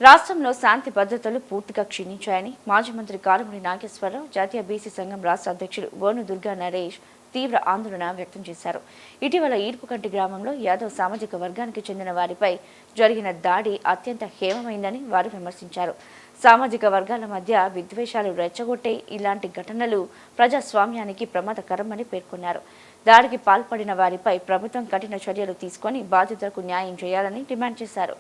రాష్ట్రంలో శాంతి భద్రతలు పూర్తిగా క్షీణించాయని మాజీ మంత్రి కారుమూరి నాగేశ్వరరావు జాతీయ బీసీ సంఘం రాష్ట్ర అధ్యక్షుడు బోను దుర్గా నరేష్ తీవ్ర ఆందోళన వ్యక్తం చేశారు. ఇటీవల ఈర్పుకంటి గ్రామంలో యాదవ్ సామాజిక వర్గానికి చెందిన వారిపై జరిగిన దాడి అత్యంత హేయమైందని వారు విమర్శించారు. సామాజిక వర్గాల మధ్య విద్వేషాలు రెచ్చగొట్టే ఇలాంటి ఘటనలు ప్రజాస్వామ్యానికి ప్రమాదకరమని పేర్కొన్నారు. దాడికి పాల్పడిన వారిపై ప్రభుత్వం కఠిన చర్యలు తీసుకొని బాధితులకు న్యాయం చేయాలని డిమాండ్ చేశారు.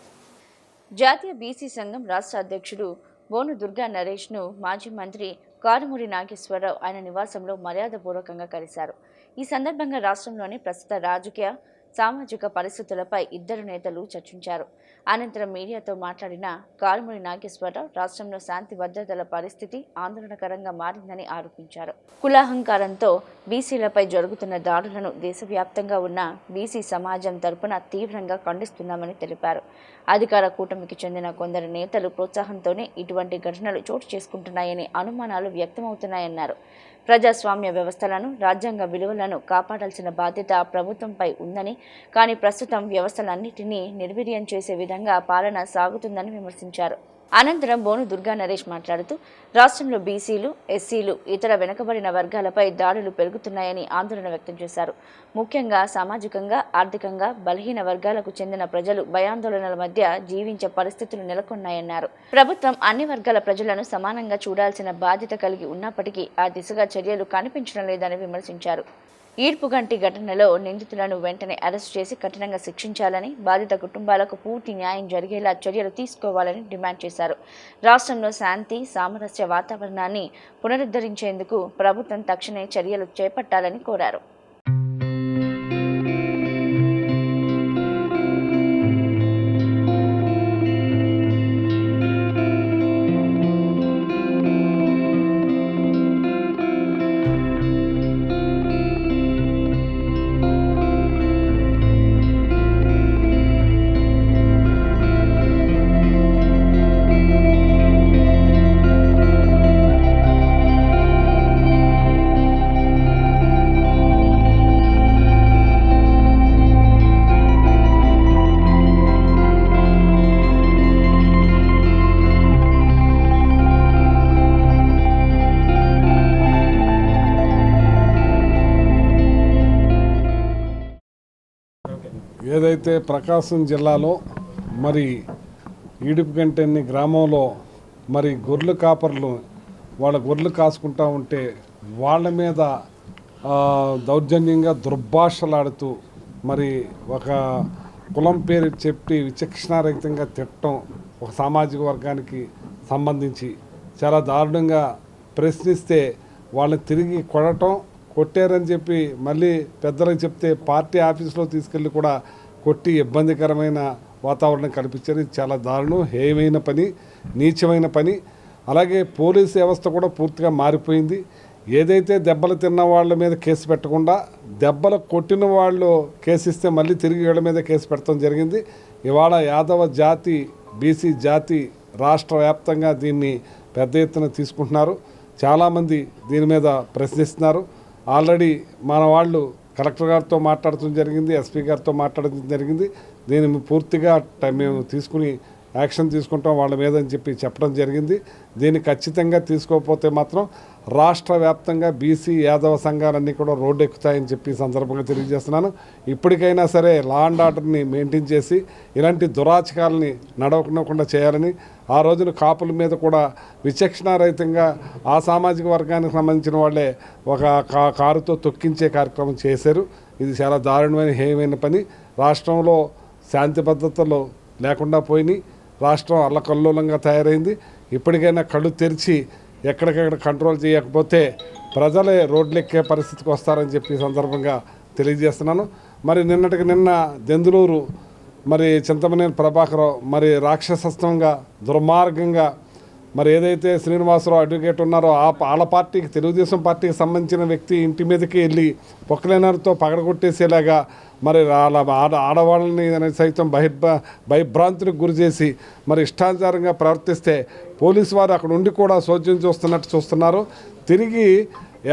జాతీయ బీసీ సంఘం రాష్ట్ర అధ్యక్షుడు బోను దుర్గా నరేష్ను మాజీ మంత్రి కారుమూరి నాగేశ్వరరావు ఆయన నివాసంలో మర్యాదపూర్వకంగా కలిశారు. ఈ సందర్భంగా రాష్ట్రంలోని ప్రస్తుత రాజకీయ సామాజిక పరిస్థితులపై ఇద్దరు నేతలు చర్చించారు. అనంతరం మీడియాతో మాట్లాడిన కారుమూరి నాగేశ్వరరావు రాష్ట్రంలో శాంతి భద్రతల పరిస్థితి ఆందోళనకరంగా మారిందని ఆరోపించారు. కులాహంకారంతో బీసీలపై జరుగుతున్న దాడులను దేశవ్యాప్తంగా ఉన్న బీసీ సమాజం తరపున తీవ్రంగా ఖండిస్తున్నామని తెలిపారు. అధికార కూటమికి చెందిన కొందరు నేతలు ప్రోత్సాహంతోనే ఇటువంటి ఘటనలు చోటు చేసుకుంటున్నాయని అనుమానాలు వ్యక్తమవుతున్నాయన్నారు. ప్రజాస్వామ్య వ్యవస్థలను, రాజ్యాంగ విలువలను కాపాడాల్సిన బాధ్యత ప్రభుత్వంపై ఉందని, కానీ ప్రస్తుతం వ్యవస్థలన్నింటినీ నిర్వీర్యం చేసే విధంగా పాలన సాగుతుందని విమర్శించారు. అనంతరం బోను దుర్గా నరేష్ మాట్లాడుతూ రాష్ట్రంలో బీసీలు, ఎస్సీలు, ఇతర వెనుకబడిన వర్గాలపై దాడులు పెరుగుతున్నాయని ఆందోళన వ్యక్తం చేశారు. ముఖ్యంగా సామాజికంగా, ఆర్థికంగా బలహీన వర్గాలకు చెందిన ప్రజలు భయాందోళనల మధ్య జీవించే పరిస్థితులు నెలకొన్నాయన్నారు. ప్రభుత్వం అన్ని వర్గాల ప్రజలను సమానంగా చూడాల్సిన బాధ్యత కలిగి ఉన్నప్పటికీ ఆ దిశగా చర్యలు కనిపించడం లేదని విమర్శించారు. ఈర్పుగంటి ఘటనలో నిందితులను వెంటనే అరెస్టు చేసి కఠినంగా శిక్షించాలని, బాధిత కుటుంబాలకు పూర్తి న్యాయం జరిగేలా చర్యలు తీసుకోవాలని డిమాండ్ చేశారు. రాష్ట్రంలో శాంతి, సామరస్య వాతావరణాన్ని పునరుద్ధరించేందుకు ప్రభుత్వం తక్షణమే చర్యలు చేపట్టాలని కోరారు. ఏదైతే ప్రకాశం జిల్లాలో మరి ఈడుపుగంటెన్ని గ్రామంలో మరి గొర్రెలు కాపర్లు వాళ్ళ గొర్రెలు కాసుకుంటా ఉంటే వాళ్ళ మీద దౌర్జన్యంగా దుర్భాషలాడుతూ మరి ఒక కులం పేరు చెప్పి విచక్షణారహితంగా తిట్టడం, ఒక సామాజిక వర్గానికి సంబంధించి చాలా దారుణంగా ప్రశ్నిస్తే వాళ్ళని తిరిగి కొట్టడం, కొట్టారని చెప్పి మళ్ళీ పెద్దలకు చెప్తే పార్టీ ఆఫీసులో తీసుకెళ్ళి కూడా కొట్టి ఇబ్బందికరమైన వాతావరణం కల్పించారు. ఇది చాలా దారుణం, హేయమైన పని, నీచమైన పని. అలాగే పోలీస్ వ్యవస్థ కూడా పూర్తిగా మారిపోయింది. ఏదైతే దెబ్బలు తిన్న వాళ్ళ మీద కేసు పెట్టకుండా దెబ్బలు కొట్టిన వాళ్ళు కేసు ఇస్తే మళ్ళీ తిరిగి వీళ్ళ మీద కేసు పెట్టడం జరిగింది. ఇవాళ యాదవ జాతి, బీసీ జాతి రాష్ట్ర వ్యాప్తంగా దీన్ని పెద్ద ఎత్తున తీసుకుంటున్నారు. చాలామంది దీని మీద ప్రశ్నిస్తున్నారు. ఆల్రెడీ మన వాళ్ళు కలెక్టర్ గారితో మాట్లాడటం జరిగింది, ఎస్పీ గారితో మాట్లాడటం జరిగింది. దీన్ని పూర్తిగా మేము తీసుకుని యాక్షన్ తీసుకుంటాం వాళ్ళ మీద అని చెప్పి చెప్పడం జరిగింది. దీన్ని ఖచ్చితంగా తీసుకోకపోతే మాత్రం రాష్ట్ర వ్యాప్తంగా బీసీ యాదవ సంఘాలన్నీ కూడా రోడ్డు ఎక్కుతాయని చెప్పి సందర్భంగా తెలియజేస్తున్నాను. ఇప్పటికైనా సరే లా అండ్ ఆర్డర్ని మెయింటైన్ చేసి ఇలాంటి దురాచకాలని నడవకుండా చేయాలని, ఆ రోజున కాపుల మీద కూడా విచక్షణారహితంగా ఆ సామాజిక వర్గానికి సంబంధించిన వాళ్ళే ఒక కారుతో తొక్కించే కార్యక్రమం చేశారు. ఇది చాలా దారుణమైన, హేయమైన పని. రాష్ట్రంలో శాంతి భద్రతలు లేకుండా పోయినాయి. రాష్ట్రం అల్లకల్లోలంగా తయారైంది. ఇప్పటికైనా కళ్ళు తెరిచి ఎక్కడికెక్కడ కంట్రోల్ చేయకపోతే ప్రజలే రోడ్లెక్కే పరిస్థితికి వస్తారని చెప్పి సందర్భంగా తెలియజేస్తున్నాను. మరి నిన్నటికి నిన్న దెందులూరు మరి చింతమనేని ప్రభాకరరావు మరి రాక్షసత్వంగా, దుర్మార్గంగా మరి ఏదైతే శ్రీనివాసరావు అడ్వకేట్ ఉన్నారో వాళ్ళ పార్టీకి, తెలుగుదేశం పార్టీకి సంబంధించిన వ్యక్తి ఇంటి మీదకి వెళ్ళి పొక్కలేనర్తో పగడగొట్టేసేలాగా మరి ఆడవాళ్ళని సైతం భయభ్రాంతులకు గురి చేసి మరి ఇష్టానుసారంగా ప్రవర్తిస్తే పోలీసు వారు అక్కడ ఉండి కూడా చోద్యం చూస్తున్నట్టు చూస్తున్నారు. తిరిగి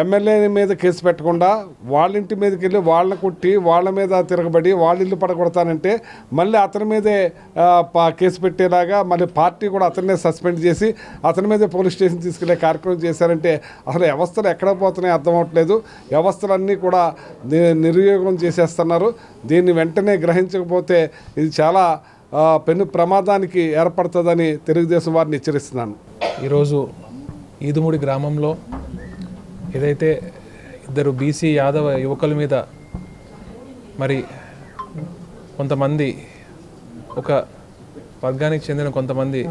ఎమ్మెల్యే మీద కేసు పెట్టకుండా వాళ్ళ ఇంటి మీదకి వెళ్ళి వాళ్ళని కొట్టి వాళ్ళ మీద తిరగబడి వాళ్ళ ఇల్లు పడగొడతానంటే మళ్ళీ అతని మీదే కేసు పెట్టేలాగా మళ్ళీ పార్టీ కూడా అతన్నే సస్పెండ్ చేసి అతని మీదే పోలీస్ స్టేషన్ తీసుకెళ్లే కార్యక్రమం చేశారంటే అసలు వ్యవస్థలు ఎక్కడ పోతున్నాయో అర్థం అవ్వట్లేదు. వ్యవస్థలన్నీ కూడా నిర్వియోగం చేసేస్తున్నారు. దీన్ని వెంటనే గ్రహించకపోతే ఇది చాలా పెను ప్రమాదానికి ఏర్పడుతుందని తెలుగుదేశం వారిని హెచ్చరిస్తున్నాను. ఈరోజు ఈదుమూడి గ్రామంలో ఏదైతే ఇద్దరు బీసీ యాదవ యువకుల మీద మరి కొంతమంది ఒక వర్గానికి చెందిన కొంతమంది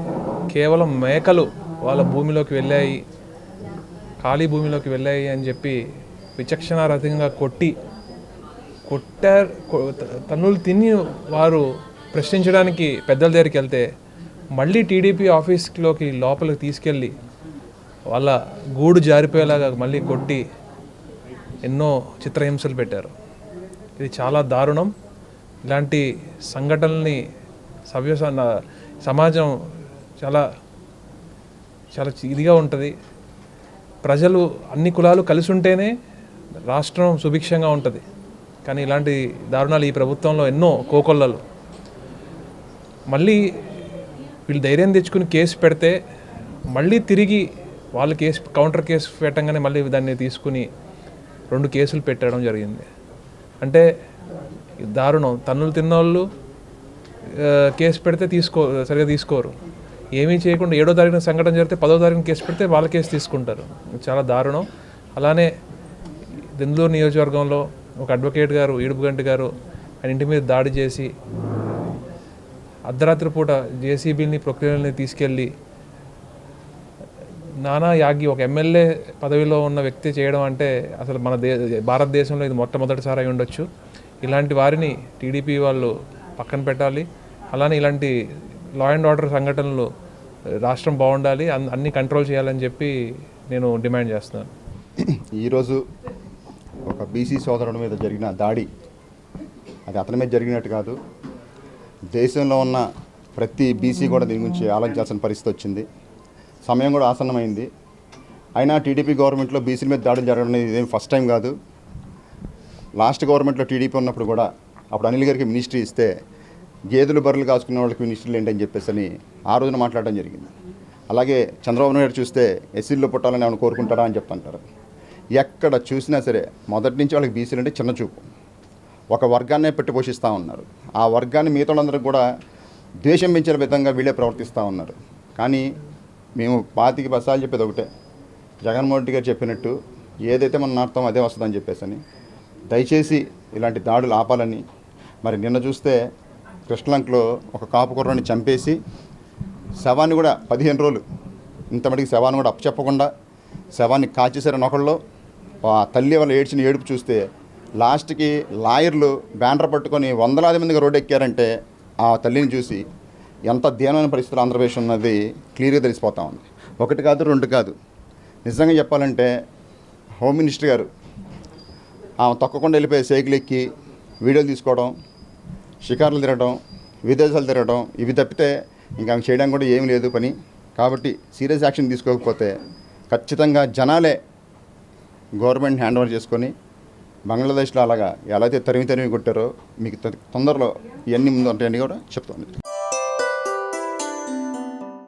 కేవలం మేకలు వాళ్ళ భూమిలోకి వెళ్ళాయి, ఖాళీ భూమిలోకి వెళ్ళాయి అని చెప్పి విచక్షణారహితంగా కొట్టారు. తన్నులు తిని వారు ప్రశ్నించడానికి పెద్దల దగ్గరికి వెళ్తే మళ్ళీ టీడీపీ ఆఫీస్లోకి లోపలికి తీసుకెళ్ళి వాళ్ళ గూడు జారిపోయేలాగా మళ్ళీ కొట్టి ఎన్నో చిత్రహింసలు పెట్టారు. ఇది చాలా దారుణం. ఇలాంటి సంఘటనల్ని సమాజం చాలా చాలా ఇదిగా ఉంటుంది. ప్రజలు అన్ని కులాలు కలిసి ఉంటేనే రాష్ట్రం సుభిక్షంగా ఉంటుంది. కానీ ఇలాంటి దారుణాలు ఈ ప్రభుత్వంలో ఎన్నో కోకొల్లలు. మళ్ళీ వీళ్ళు ధైర్యం తెచ్చుకుని కేసు పెడితే మళ్ళీ తిరిగి వాళ్ళు కౌంటర్ కేసు పెట్టంగానే మళ్ళీ దాన్ని తీసుకుని 2 కేసులు పెట్టడం జరిగింది. అంటే దారుణం. తన్నులు తిన్నోళ్ళు కేసు పెడితే సరిగా తీసుకోరు. ఏమీ చేయకుండా 7వ తారీఖున సంఘటన జరిగితే 10వ తారీఖున కేసు పెడితే వాళ్ళ కేసు తీసుకుంటారు. చాలా దారుణం. అలానే దెందులూరు నియోజకవర్గంలో ఒక అడ్వకేట్ గారు ఈడుపుగంటి గారు ఆయన ఇంటి మీద దాడి చేసి అర్ధరాత్రి పూట జేసీబీని ప్రొక్లేన్ని తీసుకెళ్ళి నానా యాగి ఒక ఎమ్మెల్యే పదవిలో ఉన్న వ్యక్తి చేయడం అంటే అసలు మన భారతదేశంలో ఇది మొట్టమొదటిసారి అయి ఉండొచ్చు. ఇలాంటి వారిని టీడీపీ వాళ్ళు పక్కన పెట్టాలి. అలానే ఇలాంటి లా అండ్ ఆర్డర్ సంఘటనలు రాష్ట్రం బాగుండాలి, అన్ని కంట్రోల్ చేయాలని చెప్పి నేను డిమాండ్ చేస్తున్నాను. ఈరోజు ఒక బీసీ సోదరుడి మీద జరిగిన దాడి అది అతని మీద జరిగినట్టు కాదు, దేశంలో ఉన్న ప్రతి బీసీ కూడా దీని గురించి ఆలోచించాల్సిన పరిస్థితి వచ్చింది. సమయం కూడా ఆసన్నమైంది. అయినా టీడీపీ గవర్నమెంట్లో బీసీల మీద దాడులు జరగడం అనేది ఇదేం ఫస్ట్ టైం కాదు. లాస్ట్ గవర్నమెంట్లో టీడీపీ ఉన్నప్పుడు కూడా అప్పుడు అనిల్ గారికి మినిస్ట్రీ ఇస్తే గేదెలు బర్రెలు కాసుకునే వాళ్ళకి మినిస్ట్రీలు ఏంటని చెప్పేసి అని ఆ రోజున మాట్లాడడం జరిగింది. అలాగే చంద్రబాబు నాయుడు చూస్తే ఎస్సీల్లో పుట్టాలని ఏమైనా కోరుకుంటారా అని చెప్తుంటారు. ఎక్కడ చూసినా సరే మొదటి నుంచి వాళ్ళకి బీసీలు అంటే చిన్న చూపు, ఒక వర్గాన్నే పెట్టి పోషిస్తూ ఉన్నారు. ఆ వర్గాన్ని మిగతా వాళ్ళందరూ కూడా ద్వేషం పెంచిన విధంగా వీళ్ళే ప్రవర్తిస్తూ ఉన్నారు. కానీ మేము 25 బస్సాలు చెప్పేది ఒకటే, జగన్మోహన్ రెడ్డి గారు చెప్పినట్టు ఏదైతే మనం నాటుతామో అదే వస్తుందని చెప్పేసి అని దయచేసి ఇలాంటి దాడులు ఆపాలని. మరి నిన్న చూస్తే కృష్ణలంకలో ఒక కాపు కుర్రాన్ని చంపేసి శవాన్ని కూడా 15 రోజులు ఇంతమటికి శవాన్ని కూడా అప్పచెప్పకుండా శవాన్ని కాచేశారని ఒకళ్ళు. ఆ తల్లి వాళ్ళు ఏడ్చిన ఏడుపు చూస్తే లాస్ట్కి లాయర్లు బ్యానర్ పట్టుకొని వందలాది మందిగా రోడ్డు ఎక్కారంటే ఆ తల్లిని చూసి ఎంత దీనమైన పరిస్థితులు ఆంధ్రప్రదేశ్ ఉన్నది క్లియర్గా తెలిసిపోతా ఉంది. 1 కాదు 2 కాదు. నిజంగా చెప్పాలంటే హోమ్ మినిస్టర్ గారు ఆమె తొక్కకుండా వెళ్ళిపోయి సైకిల్ ఎక్కి వీడియోలు తీసుకోవడం, షికార్లు తిరగడం, విదేశాలు తిరగడం, ఇవి తప్పితే ఇంకా ఆమె చేయడానికి కూడా ఏమీ లేదు పని. కాబట్టి సీరియస్ యాక్షన్ తీసుకోకపోతే ఖచ్చితంగా జనాలే గవర్నమెంట్ హ్యాండ్ ఓవర్ చేసుకొని బంగ్లాదేశ్లో అలాగా ఎలా అయితే తరిమి కొట్టారో మీకు తొందరలో ఇవన్నీ ముందు ఉంటాయని కూడా చెప్తాను.